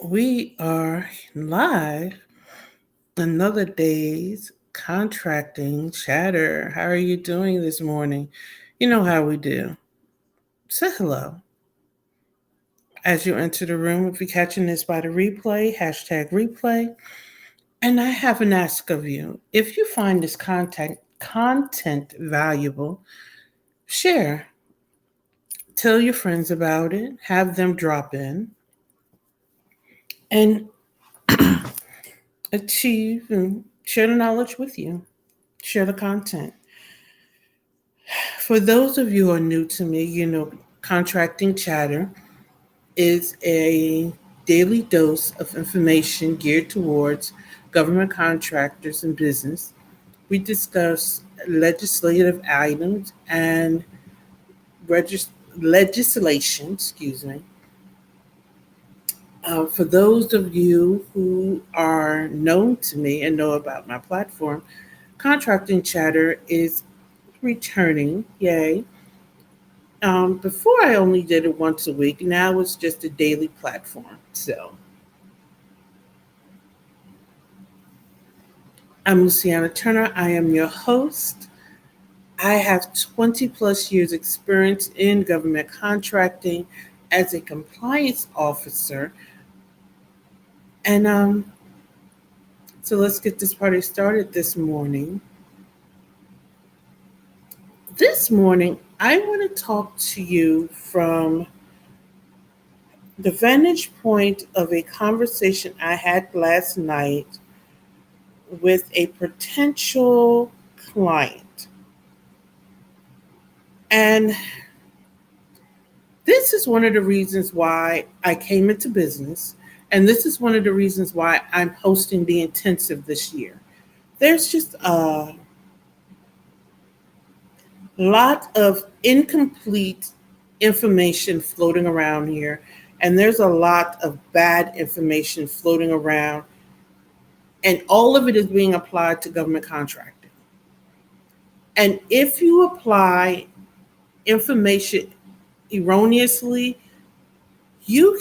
We are live. Another day's contracting chatter. How are you doing this morning? You know how we do. Say hello. As you enter the room, if you're catching this by the replay, hashtag replay. And I have an ask of you. If you find this content valuable, share. Tell your friends about it. Have them drop in and achieve and share the knowledge with you. Share the content. For those of you who are new to me, contracting chatter is a daily dose of information geared towards government contractors and business. We discuss legislative items and legislation, for those of you who are known to me and know about my platform, Contracting Chatter is returning. Yay. Before I only did it once a week. Now it's just a daily platform. So I'm Luciana Turner. I am your host. I have 20 plus years experience in government contracting as a compliance officer. And so let's get this party started this morning. This morning, I want to talk to you from the vantage point of a conversation I had last night with a potential client. And this is one of the reasons why I came into business. And this is one of the reasons why I'm hosting the intensive this year. There's just a lot of incomplete information floating around here. And there's a lot of bad information floating around. And all of it is being applied to government contracting. And if you apply information erroneously, you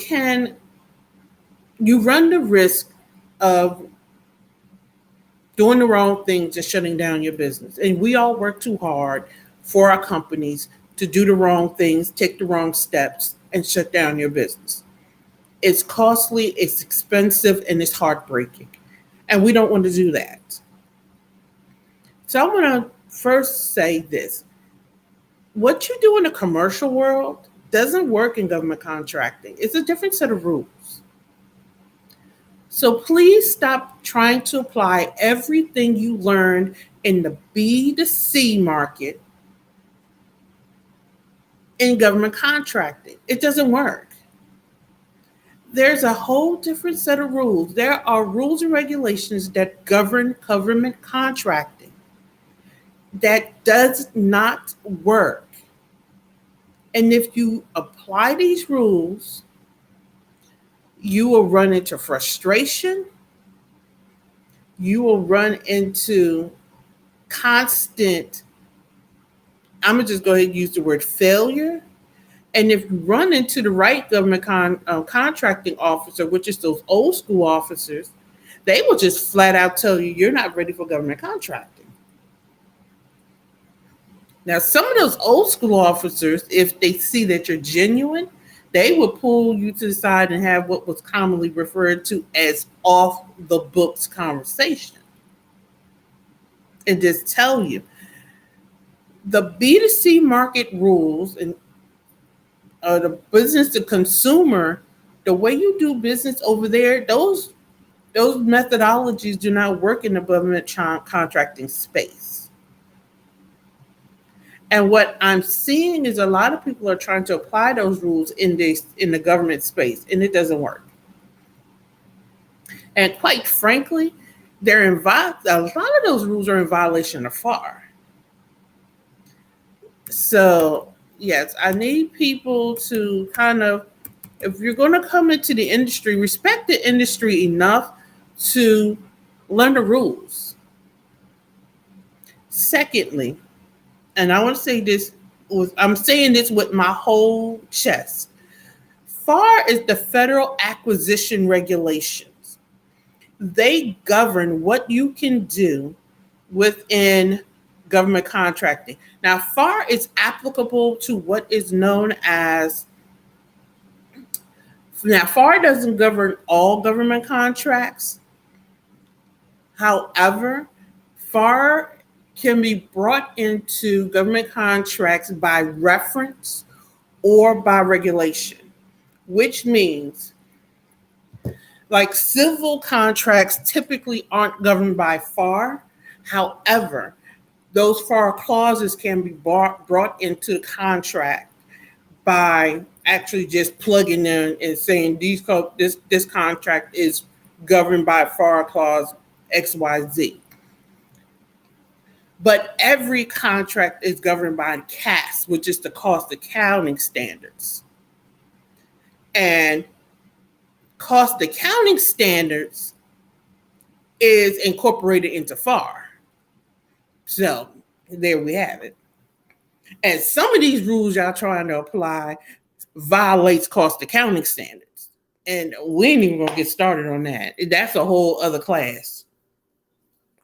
run the risk of doing the wrong things and shutting down your business. And we all work too hard for our companies to do the wrong things, take the wrong steps, and shut down your business. It's costly, it's expensive, and it's heartbreaking. And we don't want to do that. So I want to first say this. What you do in the commercial world doesn't work in government contracting. It's a different set of rules. So please stop trying to apply everything you learned in the B2C market in government contracting. It doesn't work. There's a whole different set of rules. There are rules and regulations that govern government contracting. That does not work. And if you apply these rules, you will run into frustration. You will run into constant, I'm going to just go ahead and use the word failure. And if you run into the right government contracting officer, which is those old school officers, they will just flat out tell you you're not ready for government contracting. Now, some of those old school officers, if they see that you're genuine, they will pull you to the side and have what was commonly referred to as off the books conversation. And just tell you the B2C market rules and the business to consumer, the way you do business over there, those methodologies do not work in the government contracting space. And what I'm seeing is a lot of people are trying to apply those rules in the government space, and it doesn't work. And quite frankly, a lot of those rules are in violation of FAR. So yes, I need people to kind of, if you're going to come into the industry, respect the industry enough to learn the rules. Secondly, and I want to say this, I'm saying this with my whole chest. FAR is the Federal Acquisition Regulations. They govern what you can do within government contracting. Now, FAR is applicable to what is known as, now, FAR doesn't govern all government contracts. However, FAR can be brought into government contracts by reference or by regulation, which means like civil contracts typically aren't governed by FAR. However, those FAR clauses can be brought into the contract by actually just plugging in and saying this contract is governed by FAR clause XYZ. But every contract is governed by CAS, which is the cost accounting standards. And cost accounting standards is incorporated into FAR. So there we have it. And some of these rules y'all trying to apply violates cost accounting standards. And we ain't even gonna get started on that. That's a whole other class.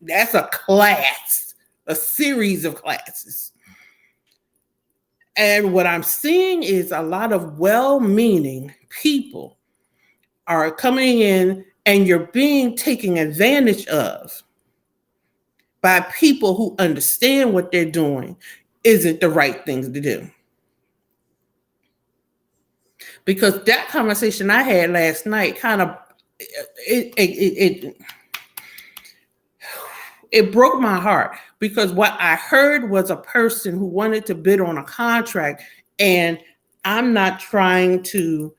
That's a class, a series of classes. And what I'm seeing is a lot of well-meaning people are coming in and you're being taken advantage of by people who understand what they're doing isn't the right things to do. Because that conversation I had last night kind of it broke my heart, because what I heard was a person who wanted to bid on a contract, and I'm not trying to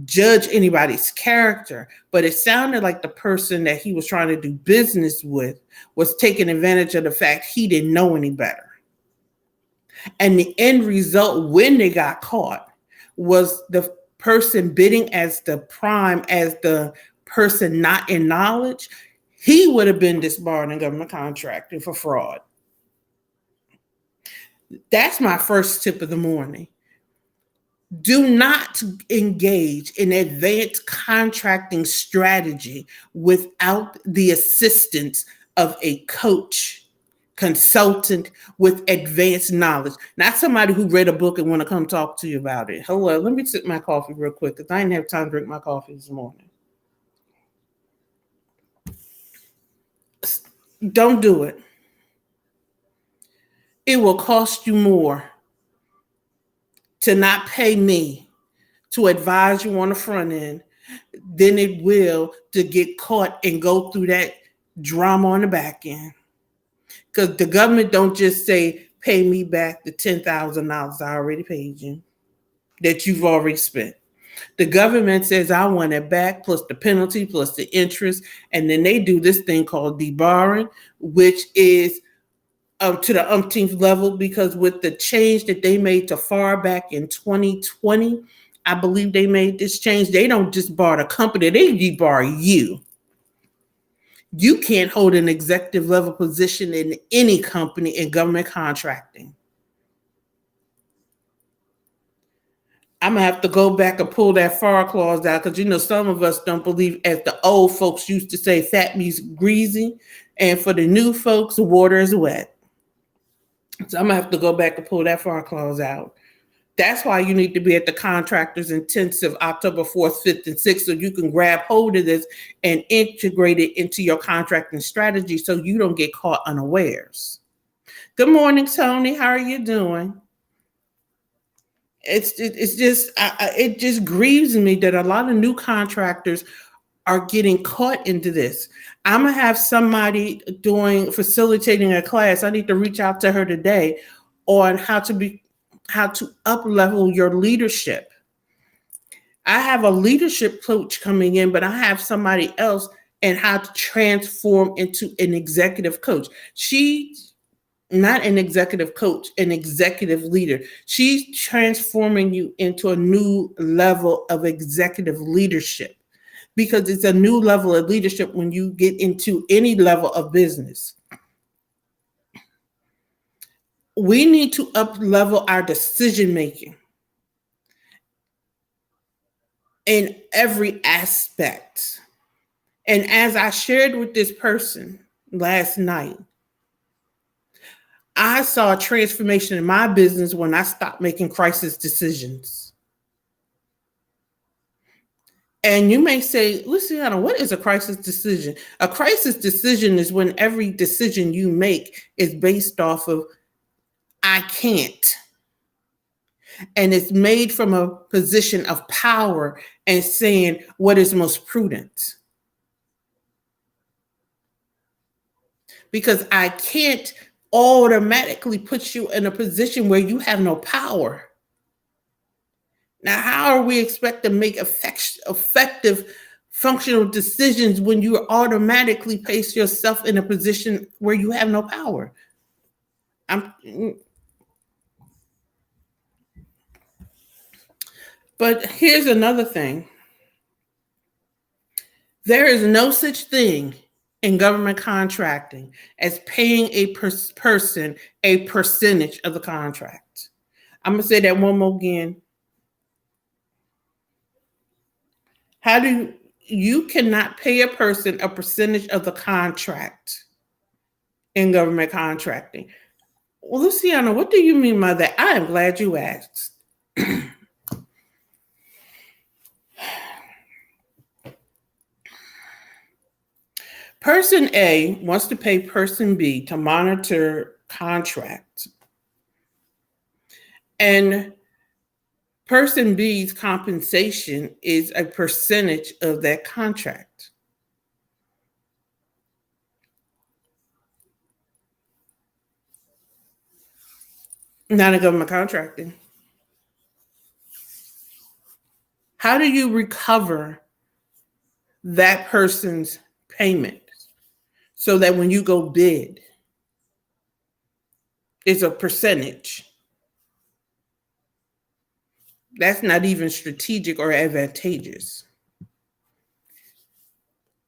judge anybody's character, but it sounded like the person that he was trying to do business with was taking advantage of the fact he didn't know any better. And the end result when they got caught was the person bidding as the prime, as the person not in knowledge, he would have been disbarred in government contracting for fraud. That's my first tip of the morning. Do not engage in advanced contracting strategy without the assistance of a coach, consultant with advanced knowledge, not somebody who read a book and want to come talk to you about it. Hold on, let me sip my coffee real quick because I didn't have time to drink my coffee this morning. Don't do it. It will cost you more to not pay me to advise you on the front end than it will to get caught and go through that drama on the back end. Because the government don't just say, pay me back the $10,000 I already paid you that you've already spent. The government says, I want it back plus the penalty plus the interest. And then they do this thing called debarring, which is to the umpteenth level, because with the change that they made to FAR back in 2020, I believe they made this change. They don't just bar the company, they debar you. You can't hold an executive level position in any company in government contracting. I'm gonna have to go back and pull that FAR clause out, because some of us don't believe, as the old folks used to say, fat meat's greasy, and for the new folks, the water is wet. So I'm gonna have to go back and pull that FAR clause out. That's why you need to be at the Contractors Intensive October 4th, 5th, and 6th, so you can grab hold of this and integrate it into your contracting strategy so you don't get caught unawares. Good morning, Tony. How are you doing? It just grieves me that a lot of new contractors are getting caught into this. I'm gonna have somebody facilitating a class. I need to reach out to her today on how to up level your leadership. I have a leadership coach coming in, but I have somebody else and how to transform into an executive coach. She's not an executive coach, an executive leader. She's transforming you into a new level of executive leadership, because it's a new level of leadership when you get into any level of business. We need to up level our decision making. in every aspect. And as I shared with this person last night, I saw a transformation in my business when I stopped making crisis decisions. And you may say, Luciana, what is a crisis decision? A crisis decision is when every decision you make is based off of, I can't. And it's made from a position of power and saying what is most prudent. Because I can't automatically put you in a position where you have no power. Now, how are we expected to make effective functional decisions when you automatically place yourself in a position where you have no power? But here's another thing. There is no such thing in government contracting as paying a person a percentage of the contract. I'm going to say that one more again. You cannot pay a person a percentage of the contract in government contracting? Well, Luciana, what do you mean by that? I am glad you asked. Person A wants to pay person B to monitor contracts. And person B's compensation is a percentage of that contract. Not in government contracting. How do you recover that person's payment so that when you go bid, it's a percentage? That's not even strategic or advantageous.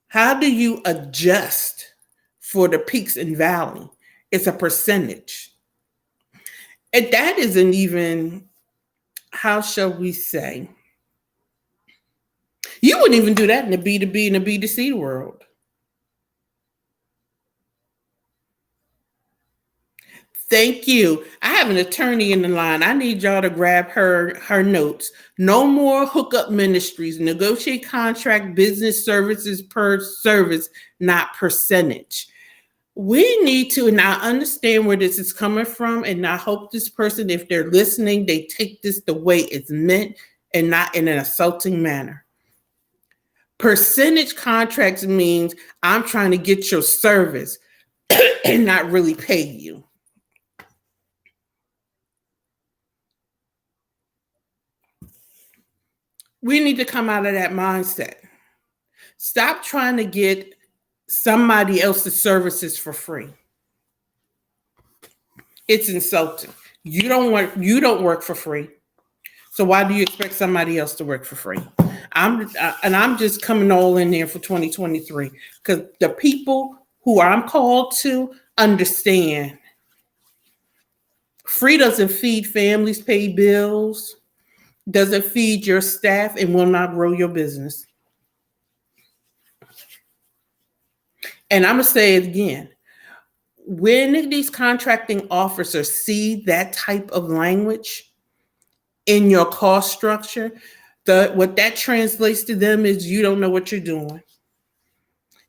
How do you adjust for the peaks and valley? It's a percentage. And that isn't even, how shall we say, you wouldn't even do that in the B2B and the B2C world. Thank you. I have an attorney in the line. I need y'all to grab her notes. No more hookup ministries. Negotiate contract business services per service, not percentage. We need to, and I understand where this is coming from, and I hope this person, if they're listening, they take this the way it's meant and not in an assaulting manner. Percentage contracts means I'm trying to get your service and not really pay you. We need to come out of that mindset. Stop trying to get somebody else's services for free. It's insulting. You don't work for free. So why do you expect somebody else to work for free? I'm just coming all in there for 2023 because the people who I'm called to understand free doesn't feed families, pay bills, doesn't feed your staff, and will not grow your business. And I'm going to say it again. When these contracting officers see that type of language in your cost structure, what that translates to them is you don't know what you're doing.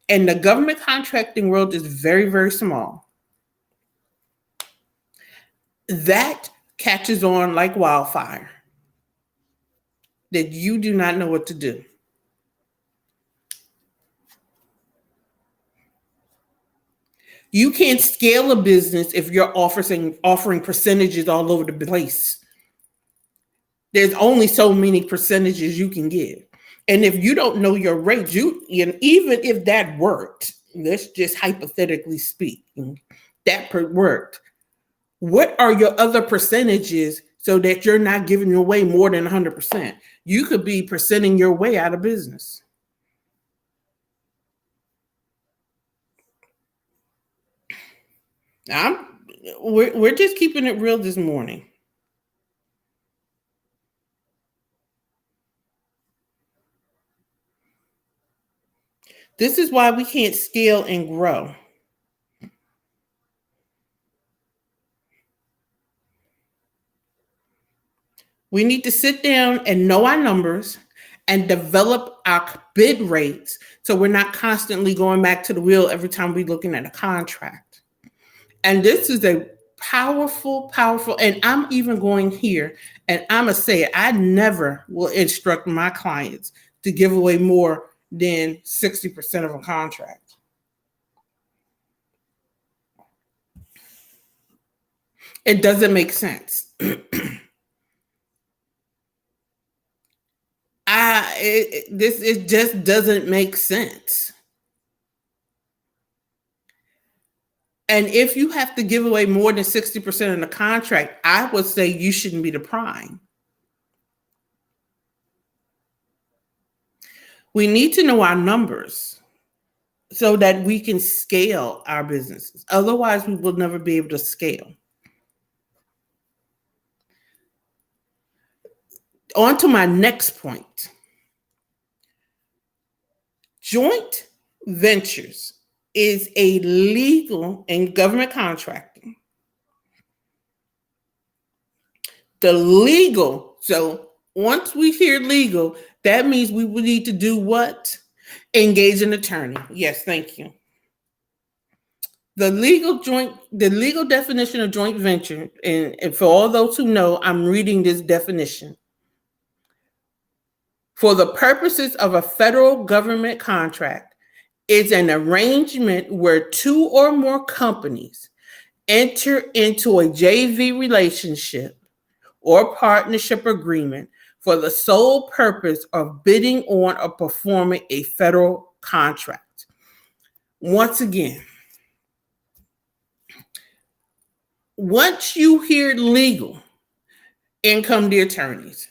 And the government contracting world is very, very small. That catches on like wildfire, that you do not know what to do. You can't scale a business if you're offering percentages all over the place. There's only so many percentages you can give. And if you don't know your rates, even if that worked, let's just hypothetically speaking, that worked. What are your other percentages so that you're not giving away more than 100%? You could be percenting your way out of business. We're just keeping it real this morning. This is why we can't scale and grow. We need to sit down and know our numbers and develop our bid rates so we're not constantly going back to the wheel every time we're looking at a contract. And this is a powerful, powerful, and I'm even going here and I'm going to say it, I never will instruct my clients to give away more than 60% of a contract. It doesn't make sense. It just doesn't make sense. And if you have to give away more than 60% of the contract, I would say you shouldn't be the prime. We need to know our numbers so that we can scale our businesses. Otherwise, we will never be able to scale. On to my next point. Joint ventures is a legal in government contracting. The legal, so once we hear legal, that means we would need to do what? Engage an attorney. Yes, thank you. The legal definition of joint venture, and for all those who know, I'm reading this definition. For the purposes of a federal government contract, is an arrangement where two or more companies enter into a JV relationship or partnership agreement for the sole purpose of bidding on or performing a federal contract. Once again, once you hear legal, in come the attorneys.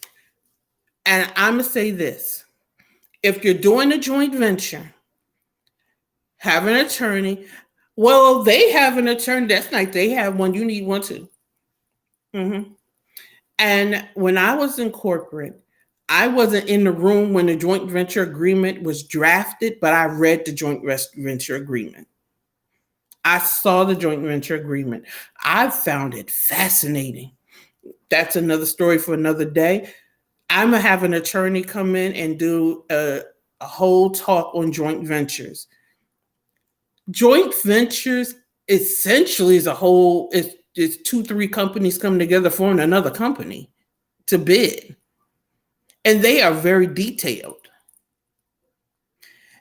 And I'm going to say this. If you're doing a joint venture, have an attorney. Well, they have an attorney. That's like they have one. You need one too. Mm-hmm. And when I was in corporate, I wasn't in the room when the joint venture agreement was drafted, but I read the joint venture agreement. I saw the joint venture agreement. I found it fascinating. That's another story for another day. I'm going to have an attorney come in and do a whole talk on joint ventures. Joint ventures essentially is a whole, it's 2-3 companies coming together forming another company to bid. And they are very detailed.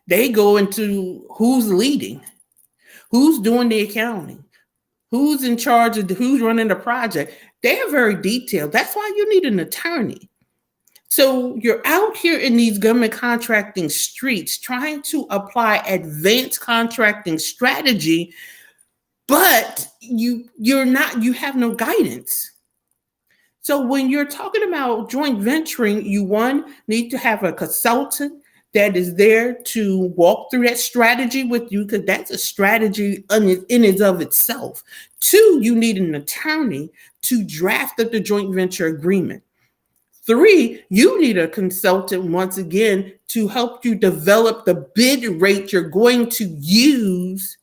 They go into who's leading, who's doing the accounting, who's in charge of who's running the project. They're very detailed. That's why you need an attorney. So you're out here in these government contracting streets trying to apply advanced contracting strategy, but you have no guidance. So when you're talking about joint venturing, you need to have a consultant that is there to walk through that strategy with you, because that's a strategy in and of itself. 2, you need an attorney to draft up the joint venture agreement. 3, you need a consultant, once again, to help you develop the bid rate you're going to use,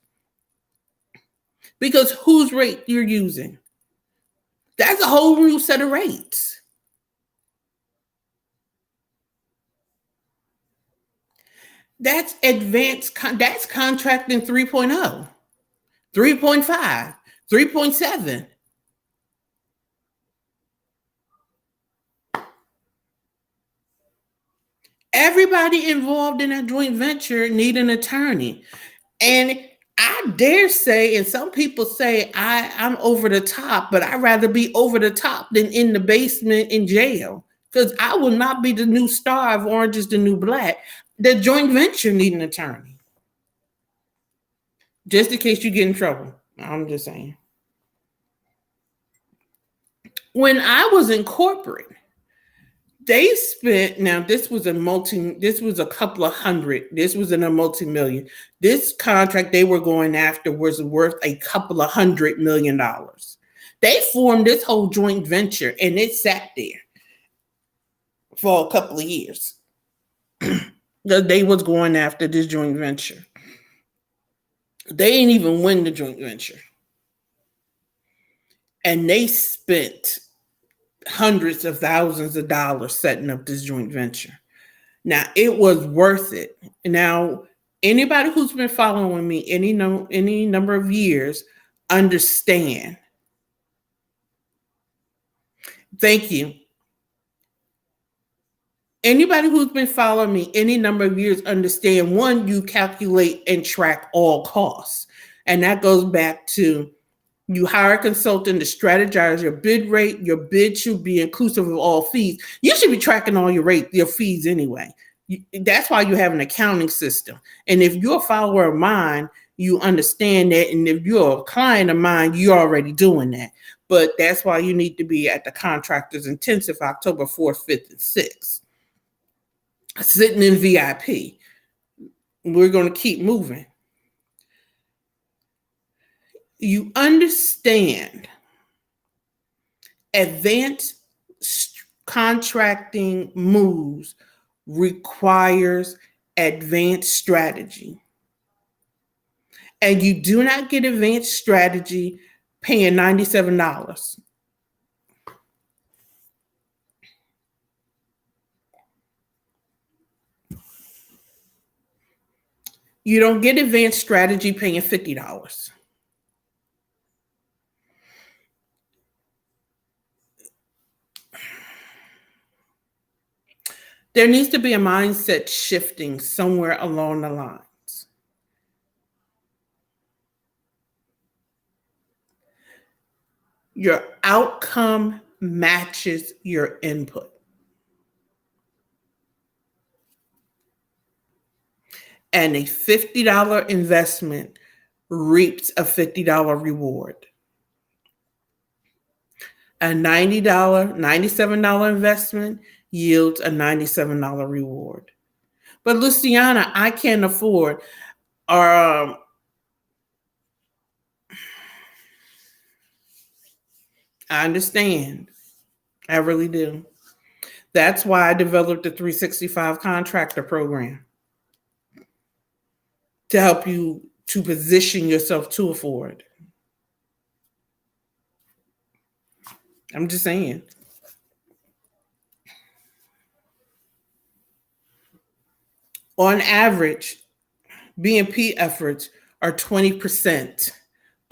because whose rate you're using? That's a whole new set of rates. That's advanced, that's contracting 3.0, 3.5, 3.7. Everybody involved in a joint venture need an attorney. And I dare say, and some people say I'm over the top, but I'd rather be over the top than in the basement in jail, because I will not be the new star of Orange is the New Black. The joint venture need an attorney. Just in case you get in trouble. I'm just saying. When I was in corporate, they spent, now this was a couple of hundred, this wasn't a multi-million. This contract they were going after was worth a couple of $100 million. They formed this whole joint venture and it sat there for a couple of years. They was going after this joint venture. They ain't even win the joint venture. And they spent hundreds of thousands of dollars setting up this joint venture. Now, it was worth it. Now, anybody who's been following me any number of years understand. Thank you. Anybody who's been following me any number of years understand, one, you calculate and track all costs. And that goes back to you hire a consultant to strategize your bid rate. Your bid should be inclusive of all fees. You should be tracking all your fees anyway. That's why you have an accounting system. And if you're a follower of mine, you understand that. And if you're a client of mine, you're already doing that. But that's why you need to be at the Contractors Intensive October 4th, 5th, and 6th. Sitting in VIP. We're going to keep moving. You understand advanced contracting moves requires advanced strategy. And you do not get advanced strategy paying $97. You don't get advanced strategy paying $50. There needs to be a mindset shifting somewhere along the lines. Your outcome matches your input. And a $50 investment reaps a $50 reward. A $97 investment yields a $97 reward. But Luciana, I can't afford, I understand. I really do. That's why I developed the 365 contractor program to help you to position yourself to afford. I'm just saying. On average, BNP efforts are 20%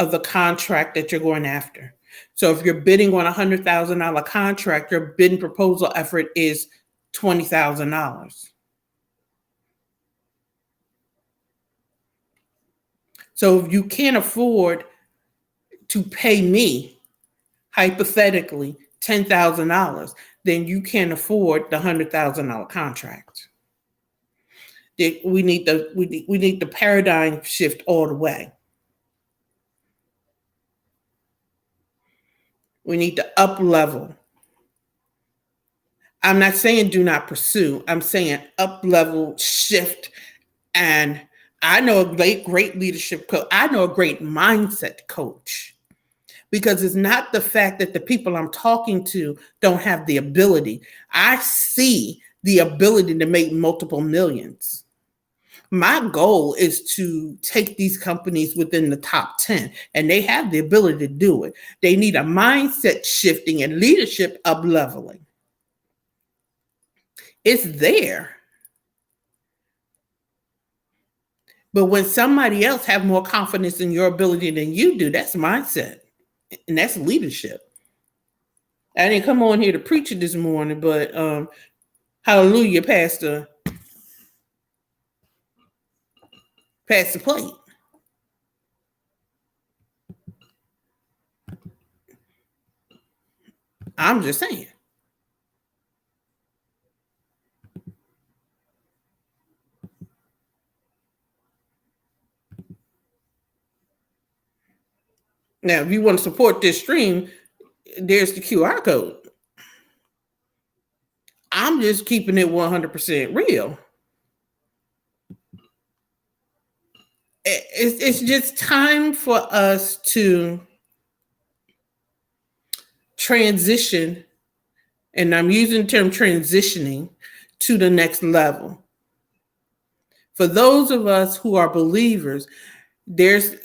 of the contract that you're going after. So if you're bidding on a $100,000 contract, your bidding proposal effort is $20,000. So if you can't afford to pay me, hypothetically, $10,000, then you can't afford the $100,000 contract. We need the paradigm shift all the way. We need to up level. I'm not saying do not pursue. I'm saying up level, shift. And I know a great leadership coach. I know a great mindset coach, because it's not the fact that the people I'm talking to don't have the ability. I see the ability to make multiple millions. My goal is to take these companies within the top 10, and they have the ability to do it. They need a mindset shifting and leadership up leveling. It's there. But when somebody else have more confidence in your ability than you do, that's mindset, and that's leadership. I didn't come on here to preach it this morning, but hallelujah, Pastor Plate. I'm just saying. Now, if you want to support this stream, there's the QR code. I'm just keeping it 100% real. It's just time for us to transition, and I'm using the term transitioning, to the next level. For those of us who are believers, there's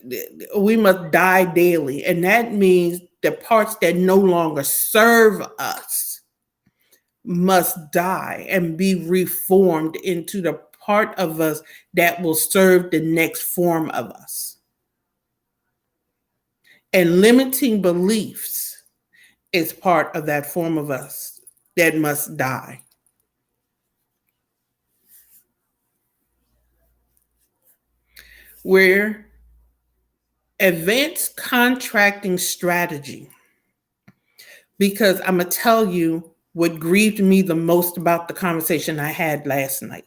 we must die daily, and that means the parts that no longer serve us must die and be reformed into the part of us that will serve the next form of us. And limiting beliefs is part of that form of us that must die. Where advanced contracting strategy, because I'm going to tell you what grieved me the most about the conversation I had last night.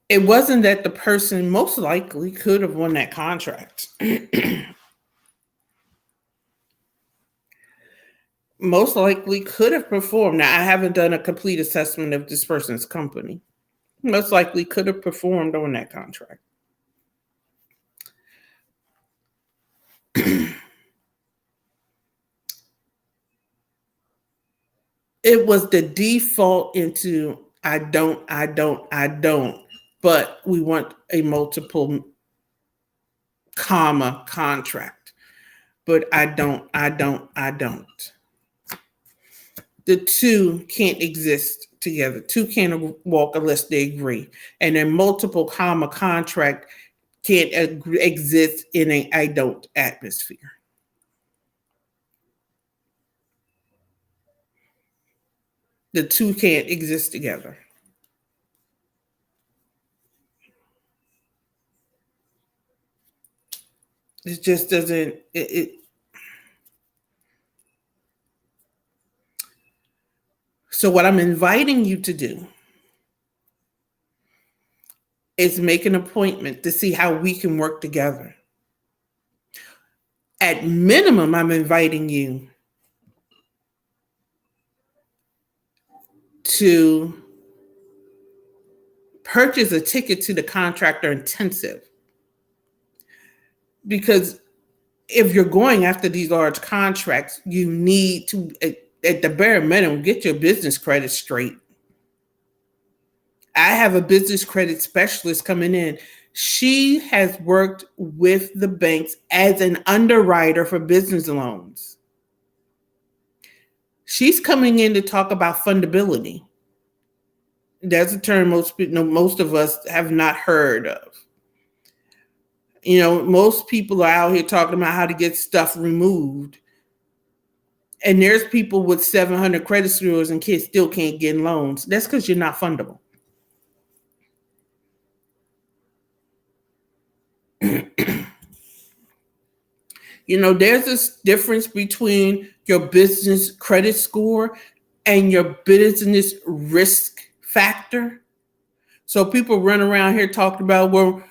It wasn't that the person most likely could have won that contract. Most likely could have performed. Now, I haven't done a complete assessment of this person's company. Most likely could have performed on that contract. It was the default into I don't, but we want a multiple comma contract. But I don't. The two can't exist together. Two can't walk unless they agree. And a multiple comma contract can't exist in an I don't atmosphere. The two can't exist together. It just doesn't. So what I'm inviting you to do is make an appointment to see how we can work together. At minimum, I'm inviting you to purchase a ticket to the contractor intensive. Because if you're going after these large contracts, you need to, at the bare minimum, get your business credit straight. I have a business credit specialist coming in. She has worked with the banks as an underwriter for business loans. She's coming in to talk about fundability. That's a term most of us have not heard of. Most people are out here talking about how to get stuff removed. And there's people with 700 credit scores and kids still can't get loans. That's because you're not fundable. There's this difference between your business credit score and your business risk factor. So people run around here talking about, well,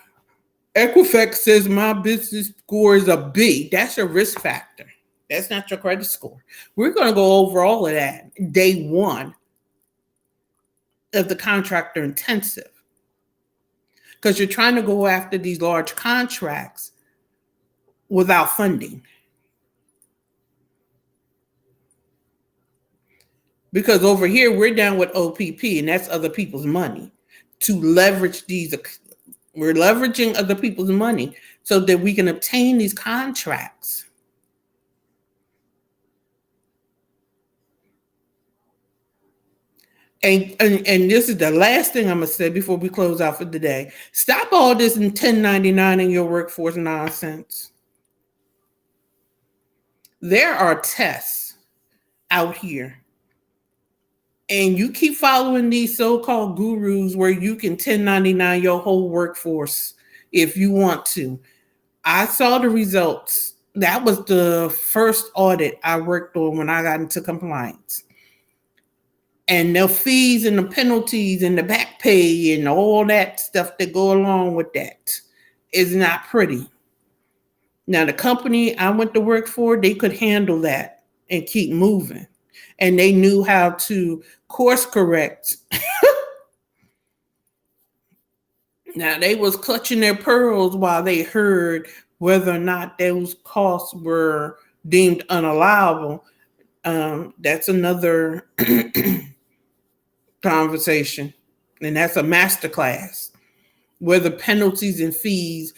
Equifax says my business score is a B. That's your risk factor. That's not your credit score. We're going to go over all of that day one of the contractor intensive. Because you're trying to go after these large contracts without funding. Because over here, we're down with OPP, and that's other people's money. To leverage these, we're leveraging other people's money so that we can obtain these contracts. And this is the last thing I'm going to say before we close out for the day. Stop all this in 1099 in your workforce nonsense. There are tests out here. And you keep following these so-called gurus where you can 1099 your whole workforce if you want to. I saw the results. That was the first audit I worked on when I got into compliance. And the fees and the penalties and the back pay and all that stuff that go along with that is not pretty. Now, the company I went to work for, they could handle that and keep moving. And they knew how to course correct. Now, they was clutching their pearls while they heard whether or not those costs were deemed unallowable. That's another conversation, and that's a masterclass where the penalties and fees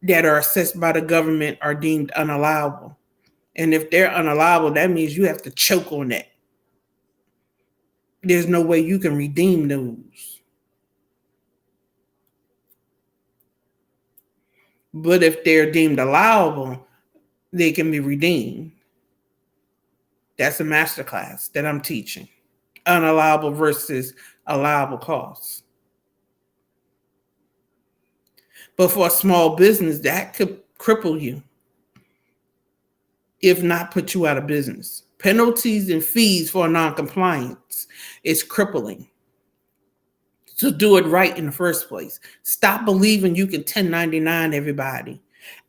that are assessed by the government are deemed unallowable. And if they're unallowable, that means you have to choke on that. There's no way you can redeem those. But if they're deemed allowable, they can be redeemed. That's a masterclass that I'm teaching. Unallowable versus allowable costs. But for a small business, that could cripple you, if not put you out of business. Penalties and fees for non-compliance is crippling. So do it right in the first place. Stop believing you can 1099 everybody.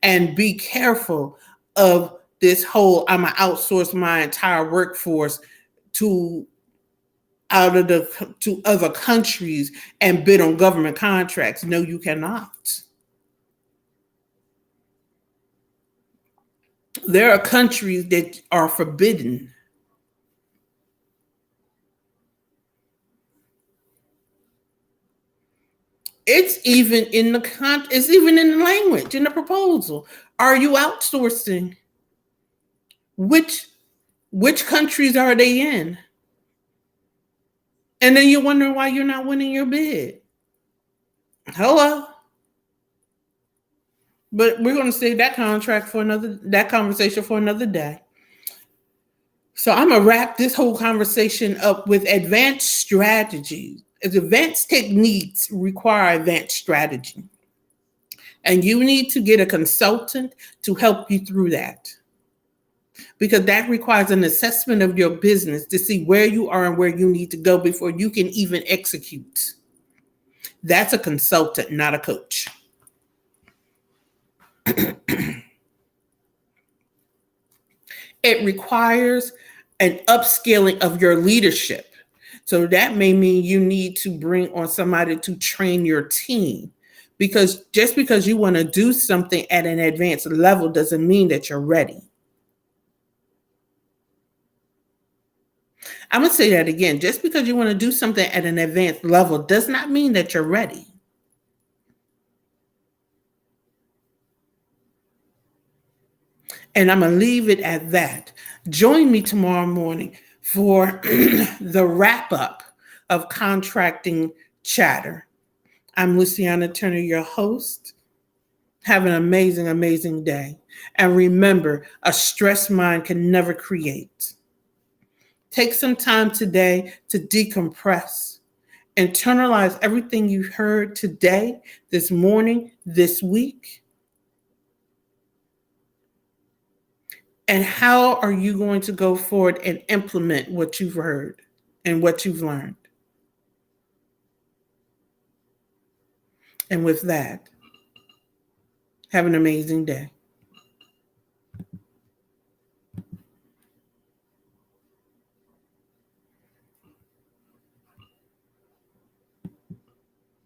And be careful of this whole I'm gonna outsource my entire workforce to to other countries and bid on government contracts. No, you cannot. There are countries that are forbidden. It's even in it's even in the language, in the proposal. Are you outsourcing? Which which countries are they in? And then you wonder why you're not winning your bid. Hello. But we're going to save that conversation for another day. So I'm going to wrap this whole conversation up with advanced strategies. As advanced techniques require advanced strategy. And you need to get a consultant to help you through that. Because that requires an assessment of your business to see where you are and where you need to go before you can even execute. That's a consultant, not a coach. It requires an upscaling of your leadership. So that may mean you need to bring on somebody to train your team. Because just because you want to do something at an advanced level doesn't mean that you're ready. I'm going to say that again. Just because you want to do something at an advanced level does not mean that you're ready. And I'm going to leave it at that. Join me tomorrow morning for the wrap up of Contracting Chatter. I'm Luciana Turner, your host. Have an amazing, amazing day. And remember, a stressed mind can never create. Take some time today to decompress. Internalize everything you heard today, this morning, this week. And how are you going to go forward and implement what you've heard and what you've learned? And with that, have an amazing day.